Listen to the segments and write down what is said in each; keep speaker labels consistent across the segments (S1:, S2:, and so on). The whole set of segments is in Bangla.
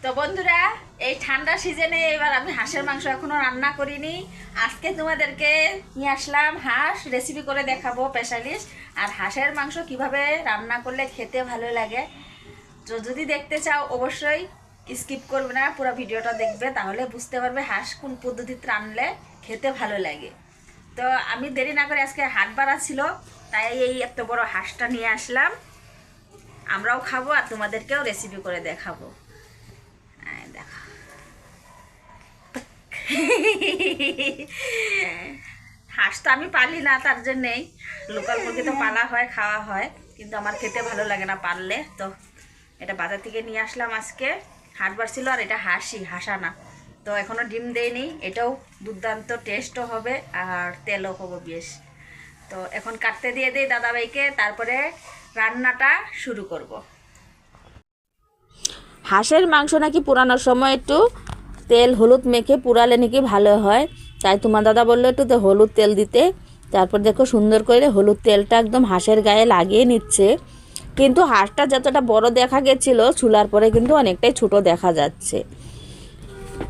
S1: তো বন্ধুরা, এই ঠান্ডা সিজনে এবার আমি হাঁসের মাংস এখনো রান্না করিনি। আজকে তোমাদেরকে নিয়ে আসলাম হাঁস রেসিপি করে দেখাবো স্পেশালিস্ট। আর হাঁসের মাংস কিভাবে রান্না করলে খেতে ভালো লাগে, তো যদি দেখতে চাও অবশ্যই স্কিপ করবে না, পুরো ভিডিওটা দেখবে, তাহলে বুঝতে পারবে হাঁস কোন পদ্ধতিতে রান্নলে খেতে ভালো লাগে। তো আমি দেরি না করে, আজকে হাট বাড়া ছিল, তাই এই এত বড় হাঁসটা নিয়ে আসলাম। আমরাও খাবো আর তোমাদেরকেও রেসিপি করে দেখাবো। দেখো হাঁস তো আমি পালি না, তার জন্যেই লোকাল মুরগি তো পালা হয়, খাওয়া হয়, কিন্তু আমার খেতে ভালো লাগে না পারলে। তো এটা বাজার থেকে নিয়ে আসলাম আজকে, হাটবার ছিল। আর এটা হাঁসা না, তো এখনও ডিম দেয়নি। এটাও দুর্দান্ত টেস্টও হবে আর তেলও হবে বেশ। তো এখন কাটতে দিয়ে দিই দাদাভাইকে, তারপরে রান্নাটা শুরু করব।
S2: হাঁসের মাংস নাকি পুরানোর সময় একটু তেল হলুদ মেখে পুরালে নাকি ভালো হয়, তাই তোমার দাদা বললো একটু হলুদ তেল দিতে। তারপর দেখো সুন্দর করে হলুদ তেলটা একদম হাঁসের গায়ে লাগিয়ে নিচ্ছে। কিন্তু হাঁসটা যতটা বড় দেখা গেছিল, চুলার পরে কিন্তু অনেকটাই ছোট দেখা যাচ্ছে।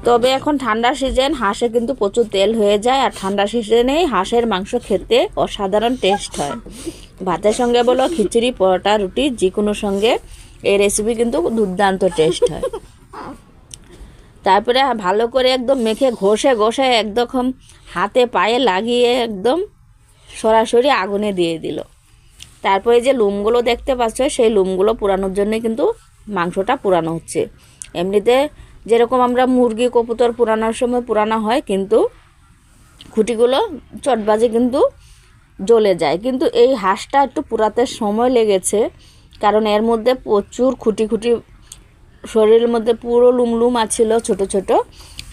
S2: তবে এখন ঠান্ডার সিজন, হাঁসে কিন্তু প্রচুর তেল হয়ে যায়। আর ঠান্ডার সিজনেই হাঁসের মাংস খেতে অসাধারণ টেস্ট হয়। ভাতের সঙ্গে বলো, খিচুড়ি, পরোটা, রুটি, যে কোনো সঙ্গে এই রেসিপি কিন্তু দুর্দান্ত টেস্ট হয়। তারপরে ভালো করে একদম মেখে ঘষে ঘষে একদম হাতে পায়ে লাগিয়ে একদম সরাসরি আগুনে দিয়ে দিল। তারপরে যে লুমগুলো দেখতে পাচ্ছ, সেই লুমগুলো পোড়ানোর জন্যই কিন্তু মাংসটা পোড়ানো হচ্ছে। এমনিতে যেরকম আমরা মুরগি, কবুতর পোড়ানোর সময় পোড়ানো হয়, কিন্তু খুঁটিগুলো চটবাজে কিন্তু জ্বলে যায়। কিন্তু এই হাঁসটা একটু পোড়াতে সময় লেগেছে, কারণ এর মধ্যে প্রচুর খুঁটি খুঁটি, শরীরের মধ্যে পুরো লুমলুম আছিল ছোট ছোট,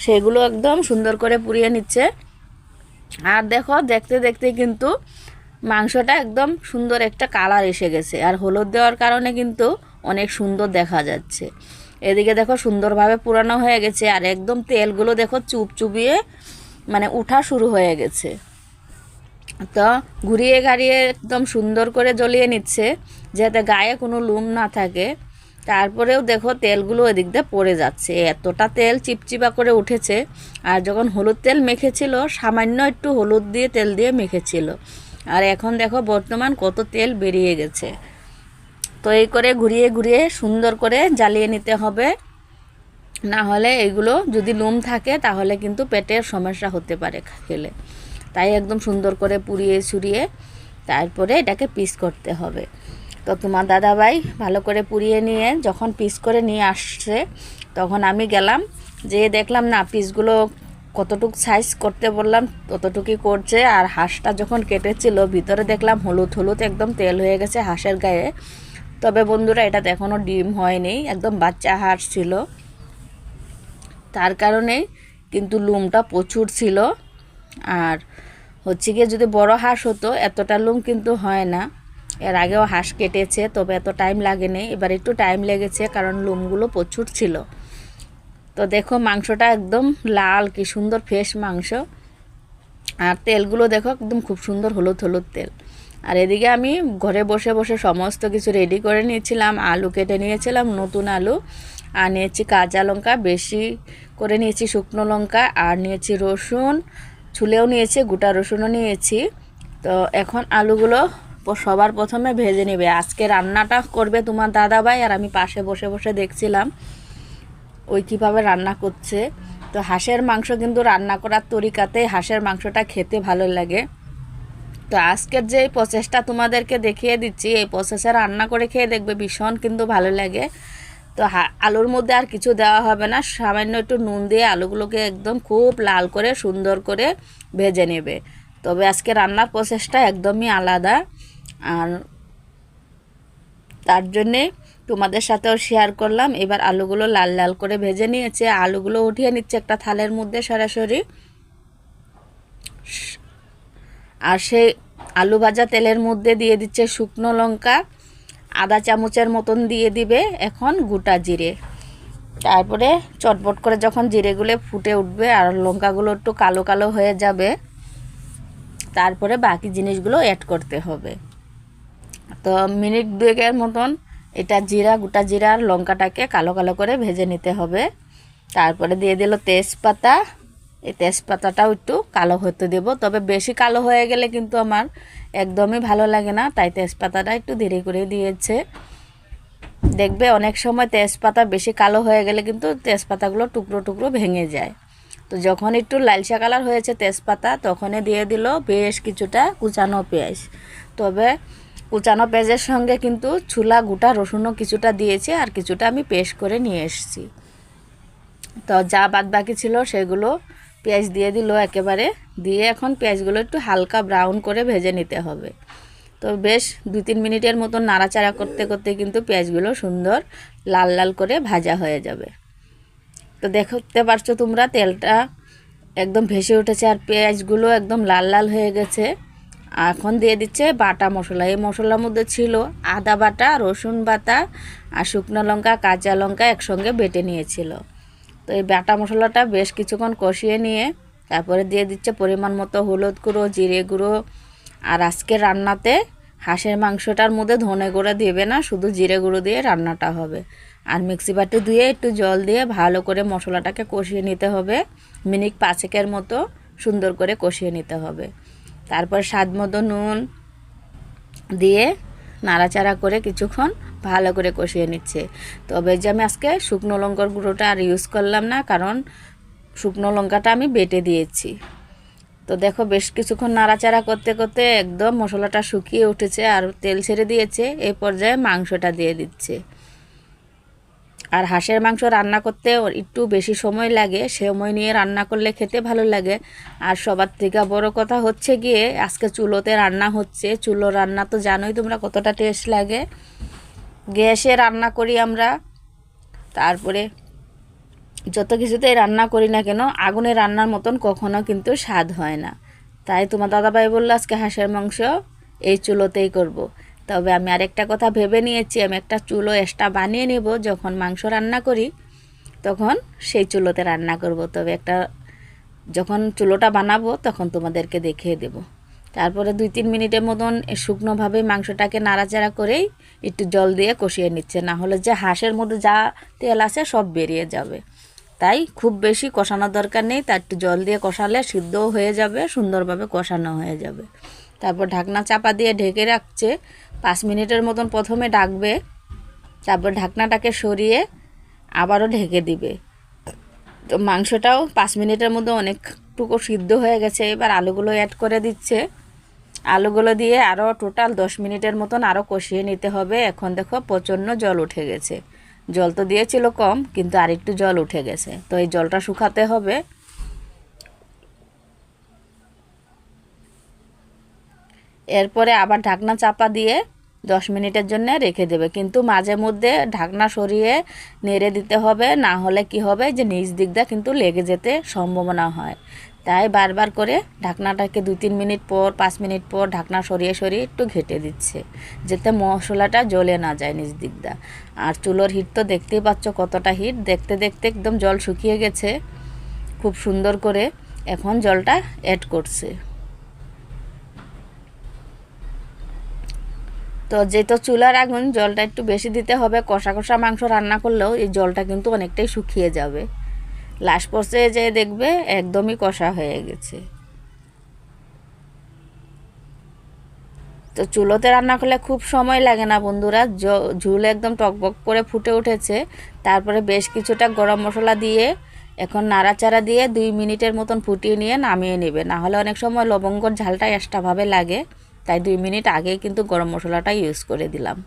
S2: সেগুলো একদম সুন্দর করে পুড়িয়ে নিচ্ছে। আর দেখো দেখতে দেখতে কিন্তু মাংসটা একদম সুন্দর একটা কালার এসে গেছে। আর হলুদ দেওয়ার কারণে কিন্তু অনেক সুন্দর দেখা যাচ্ছে। এদিকে দেখো সুন্দরভাবে পুরানো হয়ে গেছে, আর একদম তেলগুলো দেখো চুপচুপিয়ে মানে উঠা শুরু হয়ে গেছে। তো ঘুরিয়ে ঘাড়িয়ে একদম সুন্দর করে জ্বলিয়ে নিচ্ছে, যাতে গায়ে কোনো লুম না থাকে। তারপরেও দেখো তেলগুলো এদিক দিয়ে পড়ে যাচ্ছে, এতটা তেল চিপচিপা করে উঠেছে। আর যখন হলুদ তেল মেখেছিল, সামান্য একটু হলুদ দিয়ে তেল দিয়ে মেখেছিল, আর এখন দেখো বর্তমান কত তেল বেরিয়ে গেছে। তো এই করে ঘুরিয়ে ঘুরিয়ে সুন্দর করে জ্বালিয়ে নিতে হবে, না হলে এগুলো যদি লুম থাকে তাহলে কিন্তু পেটের সমস্যা হতে পারে খেলে। তাই একদম সুন্দর করে পুড়িয়ে ছুরিয়ে তারপরে এটাকে পিস করতে হবে। তো তোমার দাদাভাই ভালো করে পুড়িয়ে নিয়ে যখন পিস করে নিয়ে আসছে, তখন আমি গেলাম, যে দেখলাম না পিসগুলো কতটুকু সাইজ করতে বললাম ততটুকুই করছে। আর হাঁসটা যখন কেটেছিল, ভিতরে দেখলাম হলুদ হলুদ একদম তেল হয়ে গেছে হাঁসের গায়ে। তবে বন্ধুরা, এটা এখনও ডিম হয়নি, একদম বাচ্চা হাঁস ছিল, তার কারণেই কিন্তু লুমটা প্রচুর ছিল। আর হচ্ছে গিয়ে যদি বড় হাঁস হতো, এতটা লুম কিন্তু হয় না। এর আগেও হাঁস কেটেছে, তবে এত টাইম লাগেনি, এবার একটু টাইম লেগেছে কারণ লুমগুলো প্রচুর ছিল। তো দেখো মাংসটা একদম লাল, কি সুন্দর ফ্রেশ মাংস। আর তেলগুলো দেখো একদম খুব সুন্দর হলুদ হলুদ তেল। আর এদিকে আমি ঘরে বসে বসে সমস্ত কিছু রেডি করে নিয়েছিলাম। আলু কেটে নিয়েছিলাম, নতুন আলু, আর নিয়েছি কাঁচা লঙ্কা, বেশি করে নিয়েছি শুকনো লঙ্কা, আর নিয়েছি রসুন, ছুলেও নিয়েছি, গোটা রসুনও নিয়েছি। তো এখন আলুগুলো সবার প্রথমে ভেজে নেবে। আজকে রান্নাটা করবে তোমার দাদাভাই, আর আমি পাশে বসে বসে দেখছিলাম ওই কীভাবে রান্না করছে। তো হাঁসের মাংস কিন্তু রান্না করার তরিকাতেই হাঁসের মাংসটা খেতে ভালো লাগে। তো আজকের যে প্রসেসটা তোমাদেরকে দেখিয়ে দিচ্ছি, এই প্রসেসে রান্না করে খেয়ে দেখবে ভীষণ কিন্তু ভালো লাগে। তো আলুর মধ্যে আর কিছু দেওয়া হবে না, সামান্য একটু নুন দিয়ে আলুগুলোকে একদম খুব লাল করে সুন্দর করে ভেজে নেবে। তবে আজকে রান্নার প্রসেসটা একদমই আলাদা, আর তার জন্যে তোমাদের সাথেও শেয়ার করলাম। এবার আলুগুলো লাল লাল করে ভেজে নিয়েছে, আলুগুলো উঠিয়ে নিচ্ছে একটা থালের মধ্যে সরাসরি। আর সেই আলু ভাজা তেলের মধ্যে দিয়ে দিচ্ছে শুকনো লঙ্কা, আধা চামচের মতন দিয়ে দিবে এখন গোটা জিরে। তারপরে চটপট করে যখন জিরেগুলো ফুটে উঠবে আর লঙ্কাগুলো একটু কালো কালো হয়ে যাবে, তারপরে বাকি জিনিসগুলো অ্যাড করতে হবে। তো মিনিট দুয়েকের মতন এটা জিরা, গোটা জিরা আর লঙ্কাটাকে কালো কালো করে ভেজে নিতে হবে। তারপরে দিয়ে দিল তেজপাতা। এই তেজপাতাটাও একটু কালো হতে দেব, তবে বেশি কালো হয়ে গেলে কিন্তু আমার একদমই ভালো লাগে না, তাই তেজপাতাটা একটু ধীরে করে দিয়েছে। দেখবে অনেক সময় তেজপাতা বেশি কালো হয়ে গেলে কিন্তু তেজপাতাগুলো টুকরো টুকরো ভেঙে যায়। তো যখন একটু লালচা কালার হয়েছে তেজপাতা, তখনই দিয়ে দিল বেশ কিছুটা কুচানো পেঁয়াজ। তবে কুচানো পেঁয়াজের সঙ্গে কিন্তু ছোলা গোটা রসুনও কিছুটা দিয়েছি, আর কিছুটা আমি পেস্ট করে নিয়ে এসেছি। তো যা বাদ বাকি ছিল সেগুলো পেঁয়াজ দিয়ে দিল একেবারে, দিয়ে এখন পেঁয়াজগুলো একটু হালকা ব্রাউন করে ভেজে নিতে হবে। তো বেশ 2-3 মিনিটের মতন নাড়াচাড়া করতে করতে কিন্তু পেঁয়াজগুলো সুন্দর লাল লাল করে ভাজা হয়ে যাবে। তো দেখতে পারছো তোমরা তেলটা একদম ভেসে উঠেছে আর পেঁয়াজগুলো একদম লাল লাল হয়ে গেছে। এখন দিয়ে দিচ্ছে বাটা মশলা। এই মশলার মধ্যে ছিল আদা বাটা, রসুন বাটা আর শুকনো লঙ্কা, কাঁচা লঙ্কা একসঙ্গে বেটে নিয়েছিল। তো এই বাটা মশলাটা বেশ কিছুক্ষণ কষিয়ে নিয়ে তারপরে দিয়ে দিচ্ছে পরিমাণ মতো হলুদ গুঁড়ো, জিরে গুঁড়ো। আর আজকে রান্নাতে হাঁসের মাংসটার মধ্যে ধনে গুঁড়ো দেবে না, শুধু জিরে গুঁড়ো দিয়ে রান্নাটা হবে। আর মিক্সি বাটি ধুয়ে একটু জল দিয়ে ভালো করে মশলাটাকে কষিয়ে নিতে হবে, মিনিট 5 মতো সুন্দর করে কষিয়ে নিতে হবে। তারপর স্বাদ মতো নুন দিয়ে নাড়াচাড়া করে কিছুক্ষণ ভালো করে কষিয়ে নিচ্ছে। তবে যে আমি আজকে শুকনো লঙ্কার গুঁড়োটা আর ইউজ করলাম না, কারণ শুকনো লঙ্কাটা আমি বেটে দিয়েছি। তো দেখো বেশ কিছুক্ষণ নাড়াচাড়া করতে করতে একদম মশলাটা শুকিয়ে উঠেছে আর তেল ছেড়ে দিয়েছে। এই পর্যায়ে মাংসটা দিয়ে দিচ্ছে। আর হাঁসের মাংস রান্না করতে একটু বেশি সময় লাগে, সময় নিয়ে রান্না করলে খেতে ভালো লাগে। আর সবার থেকে বড় কথা হচ্ছে গিয়ে আজকে চুলোতে রান্না হচ্ছে। চুলো রান্না তো জানোই তোমরা কতটা টেস্ট লাগে। গ্যাসে রান্না করি আমরা, তারপরে যত কিছুতেই রান্না করি না কেন আগুনে রান্নার মতন কখনো কিন্তু স্বাদ হয় না। তাই তোমার দাদাভাই বললো আজকে হাঁসের মাংস এই চুলোতেই করব। তবে আমি আরেকটা কথা ভেবে নিয়েছি, আমি একটা চুলো এক্সট্রা বানিয়ে নেব, যখন মাংস রান্না করি তখন সেই চুলোতে রান্না করব। তবে একটা যখন চুলোটা বানাবো তখন তোমাদেরকে দেখিয়ে দেব। তারপরে 2-3 মিনিটের মতন শুকনোভাবে মাংসটাকে নাড়াচাড়া করেই একটু জল দিয়ে কষিয়ে নিচ্ছে, না হলে যে হাঁসের মধ্যে যা তেল আছে সব বেরিয়ে যাবে। তাই খুব বেশি কষানোর দরকার নেই, তার একটু জল দিয়ে কষালে সিদ্ধও হয়ে যাবে, সুন্দরভাবে কষানো হয়ে যাবে। তারপর ঢাকনা চাপা দিয়ে ঢেকে রাখছে 5 মিনিটের মতন, প্রথমে ডাকবে, তারপর ঢাকনাটাকে সরিয়ে আবারও ঢেকে দিবে। তো মাংসটাও 5 মিনিটের মধ্যে অনেকটুকু সিদ্ধ হয়ে গেছে। এবার আলুগুলো অ্যাড করে দিচ্ছে। আলুগুলো দিয়ে আরও টোটাল 10 মিনিটের মতন আরও কষিয়ে নিতে হবে। এখন দেখো প্রচণ্ড জল উঠে গেছে। জল তো দিয়েছিল কম, কিন্তু আরেকটু জল উঠে গেছে। তো এই জলটা শুকাতে হবে। এরপরে আবার ঢাকনা চাপা দিয়ে 10 মিনিটের জন্য রেখে দেবে, কিন্তু মাঝে মধ্যে ঢাকনা সরিয়ে নেড়ে দিতে হবে, না হলে কি হবে যে নিচ দিকটা কিন্তু লেগে যেতে সম্ভাবনা হয়। তাই বারবার করে ঢাকনাটাকে 2-3 মিনিট পর 5 মিনিট পর ঢাকনা সরিয়ে সরিয়ে একটু ঘেটে দিচ্ছে, যাতে মশলাটা জ্বলে না যায় নিচ দিকটা। আর চুলোর হিট তো দেখতেই পাচ্ছ কতটা হিট, দেখতে দেখতে একদম জল শুকিয়ে গেছে খুব সুন্দর করে। এখন জলটা অ্যাড করছে। তো যেহেতু চুলার আগুন, জলটা একটু বেশি দিতে হবে। কষা কষা মাংস রান্না করলেও এই জলটা কিন্তু অনেকটাই শুকিয়ে যাবে। লাস্ট পর্যায়ে যে দেখবে একদমই কষা হয়ে গেছে। তো চুলোতে রান্না করলে খুব সময় লাগে না বন্ধুরা, ঝুল একদম টকবক করে ফুটে উঠেছে। তারপরে বেশ কিছুটা গরম মশলা দিয়ে এখন নাড়াচাড়া দিয়ে 2 মিনিটের মতন ফুটিয়ে নিয়ে নামিয়ে নেবে, না হলে অনেক সময় লবঙ্গর ঝালটা এক্সট্রাভাবে লাগে। তাই 2 মিনিট আগেই কিন্তু গরম মশলাটা ইউজ করে দিলাম।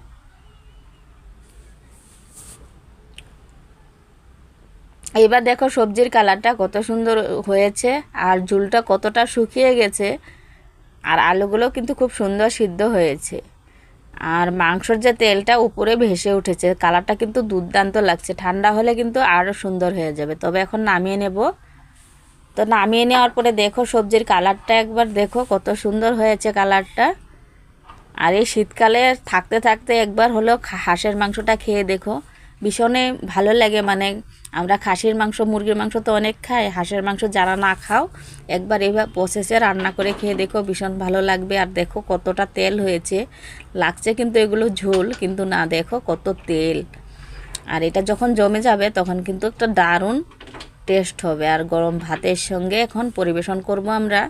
S2: এবার দেখো সবজির কালারটা কত সুন্দর হয়েছে আর ঝুলটা কতটা শুকিয়ে গেছে, আর আলুগুলো কিন্তু খুব সুন্দর সিদ্ধ হয়েছে। আর মাংসর যে তেলটা উপরে ভেসে উঠেছে, কালারটা কিন্তু দুর্দান্ত লাগছে। ঠান্ডা হলে কিন্তু আরও সুন্দর হয়ে যাবে। তবে এখন নামিয়ে নেব। তো নামিয়ে নেওয়ার পরে দেখো সবজির কালারটা একবার দেখো কত সুন্দর হয়েছে কালারটা। আর এই শীতকালে থাকতে থাকতে একবার হলেও হাঁসের মাংসটা খেয়ে দেখো, ভীষণই ভালো লাগে। মানে আমরা খাসির মাংস মুরগির মাংস তো অনেক খাই, হাঁসের মাংস যারা না খাও একবার এইভাবে প্রসেসে রান্না করে খেয়ে দেখো, ভীষণ ভালো লাগবে। আর দেখো কতটা তেল হয়েছে, লাগছে কিন্তু এগুলো ঝোল, কিন্তু না দেখো কত তেল। আর এটা যখন জমে যাবে তখন কিন্তু একটা দারুণ টেস্ট হবে। আর গরম ভাতের সঙ্গে এখন পরিবেশন করব আমরা।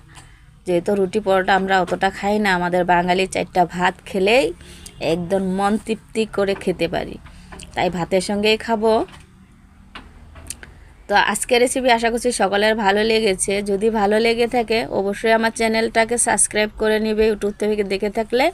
S2: যেহেতু রুটি পরোটা আমরা অতটা খাই না, আমাদের বাঙালি 4টা ভাত খেলেই একদম মন তৃপ্তি করে খেতে পারি, তাই ভাতের সঙ্গেই খাবো। তো আজকের রেসিপি আশা করছি সকলের ভালো লেগেছে। যদি ভালো লেগে থাকে অবশ্যই আমার চ্যানেলটাকে সাবস্ক্রাইব করে নেবে, ইউটিউব থেকে দেখে থাকলে।